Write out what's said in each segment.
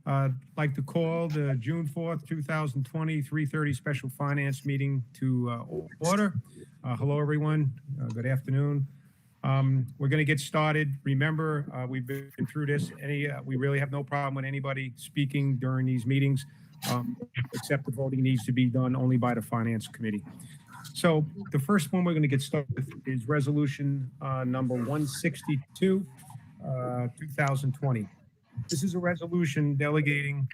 I'd like to call the June 4th, 2020, 3:30 special finance meeting to order. Hello, everyone. Good afternoon. We're going to get started. Remember, we've been through this. We really have no problem with anybody speaking during these meetings, except the voting needs to be done only by the Finance Committee. So the first one we're going to get started with is resolution number 162, 2020. This is a resolution delegating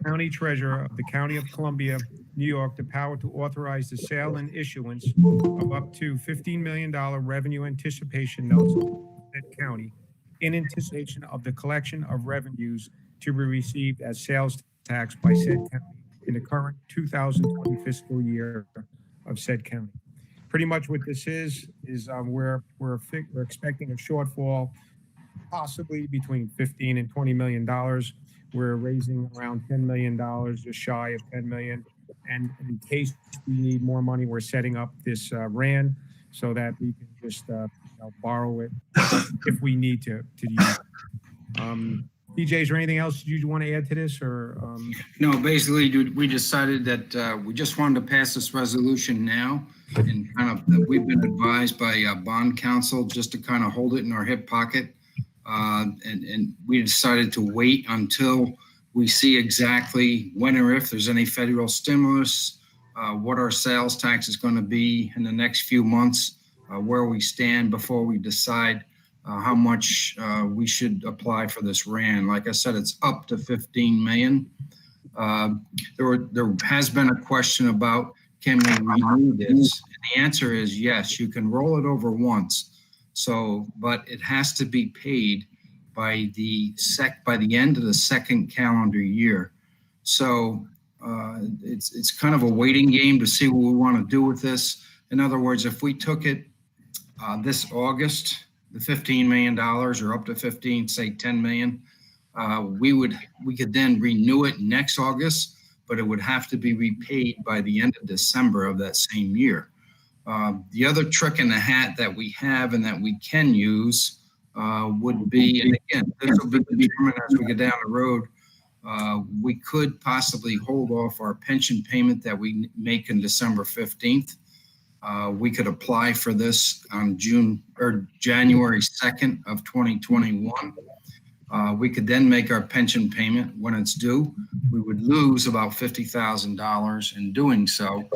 county treasurer of the County of Columbia, New York, the power to authorize the sale and issuance of up to $15 million revenue anticipation notes at county in anticipation of the collection of revenues to be received as sales tax by said county in the current 2020 fiscal year of said county. Pretty much what this is we're expecting a shortfall possibly between $15 and $20 million. We're raising around $10 million, just shy of $10 million. And in case we need more money, we're setting up this RAN so that we can just borrow it if we need to use it. DJ, is there anything else you want to add to this? Or No, basically we decided that we just wanted to pass this resolution now, and we've been advised by bond counsel just to kind of hold it in our hip pocket. And we decided to wait until we see exactly when or if there's any federal stimulus, what our sales tax is going to be in the next few months, where we stand before we decide how much we should apply for this RAN. Like I said, it's up to 15 million. There has been a question about, can we renew this? And the answer is yes, you can roll it over once. So, but it has to be paid by the end of the second calendar year. So it's kind of a waiting game to see what we want to do with this. In other words, if we took it this August, the $15 million or up to 15, say 10 million, we could then renew it next August, but it would have to be repaid by the end of December of that same year. The other trick in the hat that we have and that we can use would be, and again, this will be determined as we get down the road, we could possibly hold off our pension payment that we make in December 15th. We could apply for this on January 2nd of 2021. We could then make our pension payment when it's due. We would lose about $50,000 in doing so,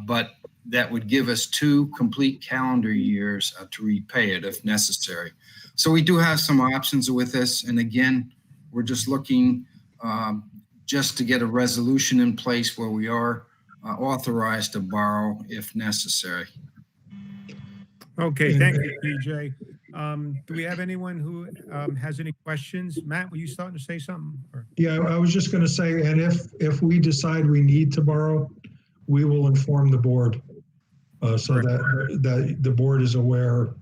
but that would give us 2 complete calendar years to repay it if necessary. So we do have some options with this. And again, we're just looking just to get a resolution in place where we are authorized to borrow if necessary. Okay, thank you, DJ. Do we have anyone who has any questions? Matt, were you starting to say something? Or? Yeah, I was just going to say, and if we decide we need to borrow, we will inform the board so that the board is aware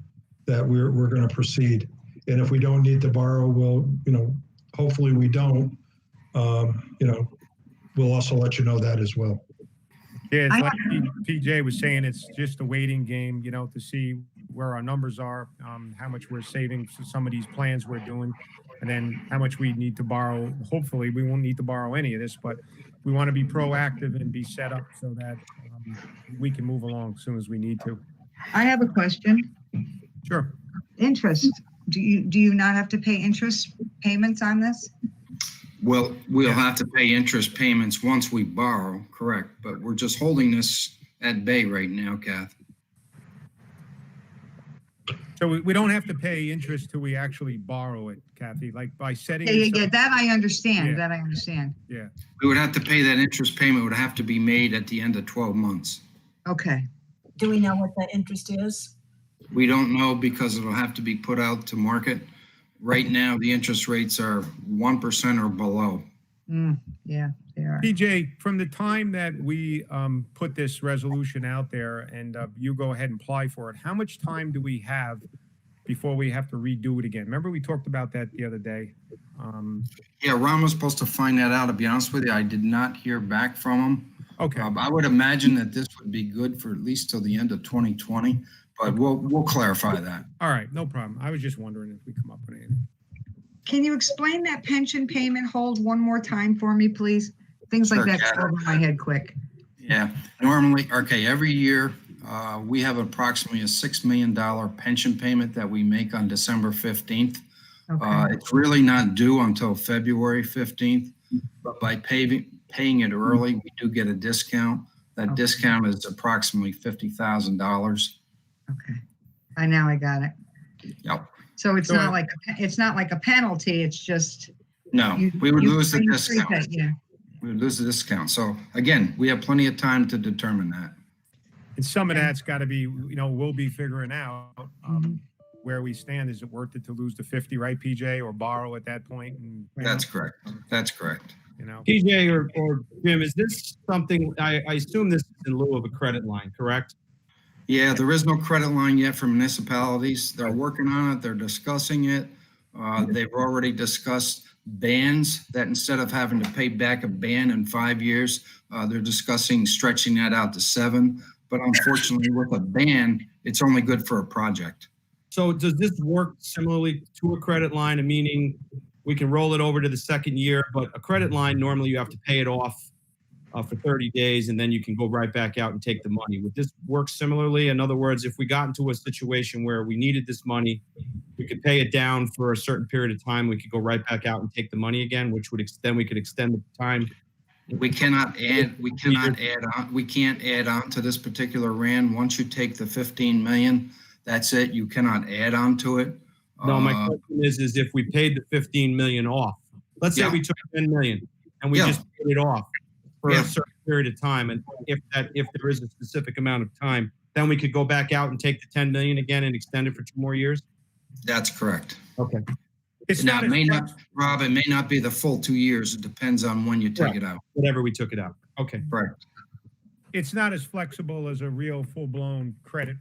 that we're going to proceed. And if we don't need to borrow, we'll, hopefully we don't, we'll also let you know that as well. Yeah, it's like PJ was saying, it's just a waiting game, to see where our numbers are, how much we're saving for some of these plans we're doing, and then how much we need to borrow. Hopefully we won't need to borrow any of this, but we want to be proactive and be set up so that we can move along as soon as we need to. I have a question. Sure. Interest. Do you not have to pay interest payments on this? Well, we'll have to pay interest payments once we borrow, correct? But we're just holding this at bay right now, Kath. So we don't have to pay interest till we actually borrow it, Kathy, like by setting. Yeah, that I understand. Yeah. That I understand. Yeah. We would have to pay that interest payment. Would have to be made at the end of 12 months. Okay. Do we know what that interest is? We don't know because it'll have to be put out to market. Right now, the interest rates are 1% or below. Yeah, they are. PJ, from the time that we put this resolution out there and you go ahead and apply for it, how much time do we have before we have to redo it again? Remember we talked about that the other day. Yeah, Ron was supposed to find that out. To be honest with you, I did not hear back from him. Okay. I would imagine that this would be good for at least till the end of 2020. But we'll clarify that. All right, no problem. I was just wondering if we come up with anything. Can you explain that pension payment hold one more time for me, please? Things like Sure, that Kathy. go over my head quick. Yeah, normally, okay, every year, we have approximately a $6 million pension payment that we make on December 15th. Okay, It's really not due until February 15th, but by paying it early, we do get a discount. That Okay. discount is approximately $50,000. okay. Now I got it. Yep. So it's So not like a penalty, it's just. No, you- we would you- lose the you discount. prepay, Yeah, We would lose the discount. So again, we have plenty of time to determine that. And some of Okay. that's got to be, we'll be figuring out Mhm. where we stand. Is it worth it to lose the 50, right, PJ, or borrow at that point? And, That's correct. That's correct. PJ or Jim, is this something, I assume this is in lieu of a credit line, correct? Yeah, there is no credit line yet for municipalities. They're working on it. They're discussing it. They've already discussed bans that instead of having to pay back a ban in 5 years, they're discussing stretching that out to 7. But unfortunately, with a ban, it's only good for a project. So does this work similarly to a credit line, meaning we can roll it over to the second year, but a credit line, normally you have to pay it off for 30 days and then you can go right back out and take the money. Would this work similarly? In other words, if we got into a situation where we needed this money, we could pay it down for a certain period of time, we could go right back out and take the money again, which would extend, we could extend the time. We can't add on to this particular RAN. Once you take the 15 million, that's it. You cannot add on to it. No, my question is if we paid the 15 million off, let's say Yeah. we took 10 million and we Yeah. just paid it off for Yeah. a certain period of time. And if there is a specific amount of time, then we could go back out and take the 10 million again and extend it for 2 more years. That's correct. Okay. It's Now, not it may as not, Rob, it may not be the full 2 years. It depends on when you take Right. it out. Whatever we took it out. Okay. Correct. it's not as flexible as a real full-blown credit,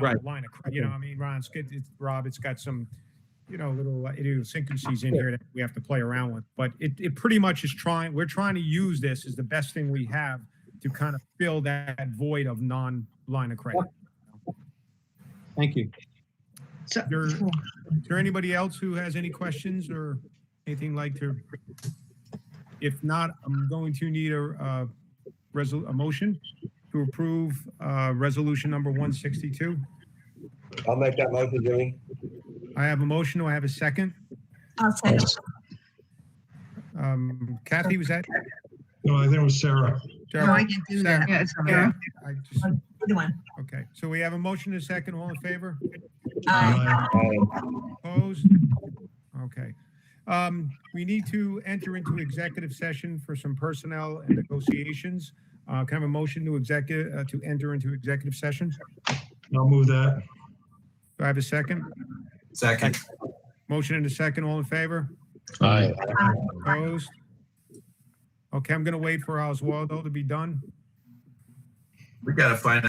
Right. line of credit. I mean, Ron, Rob, it's got some, little idiosyncrasies in here that we have to play around with. But it pretty much is we're trying to use this as the best thing we have to kind of fill that void of non-line of credit. Thank you. so, Is there anybody else who has any questions or anything like to? If not, I'm going to need a motion to approve resolution number 162. I'll make that motion, Jimmy. I have a motion. Do I have a second? I'll second. Kathy, was that? No, I think it was Sarah. no, I can do that. Sarah. Yeah, it's okay. Yeah, I just, Good one. okay. So we have a motion and a second. All in favor? Aye. Opposed? Okay. We need to enter into executive session for some personnel and negotiations. Can I have a motion to enter into executive session? I'll move that. Do I have a second? Second. Motion and a second. All in favor? Aye. Opposed? Okay, I'm going to wait for Oswaldo to be done. We gotta find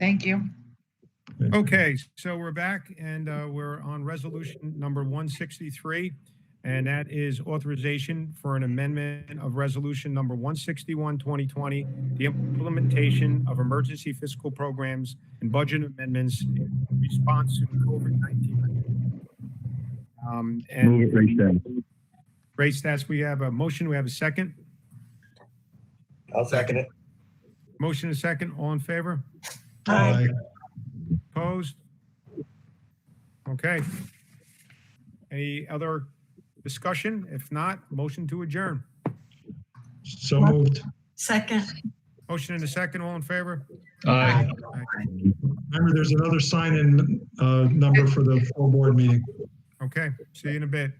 Thank you. Okay, so we're back and we're on resolution number 163. And that is authorization for an amendment of resolution number 161, 2020, the implementation of emergency fiscal programs and budget amendments in response to COVID-19. And Ray Stats, we have a motion. We have a second. I'll second it. Motion and a second. All in favor? Aye. Opposed? Okay. Any other discussion? If not, motion to adjourn. So moved. Second. Motion and a second. All in favor? Aye. Remember, there's another sign-in number for the full board meeting. Okay, see you in a bit.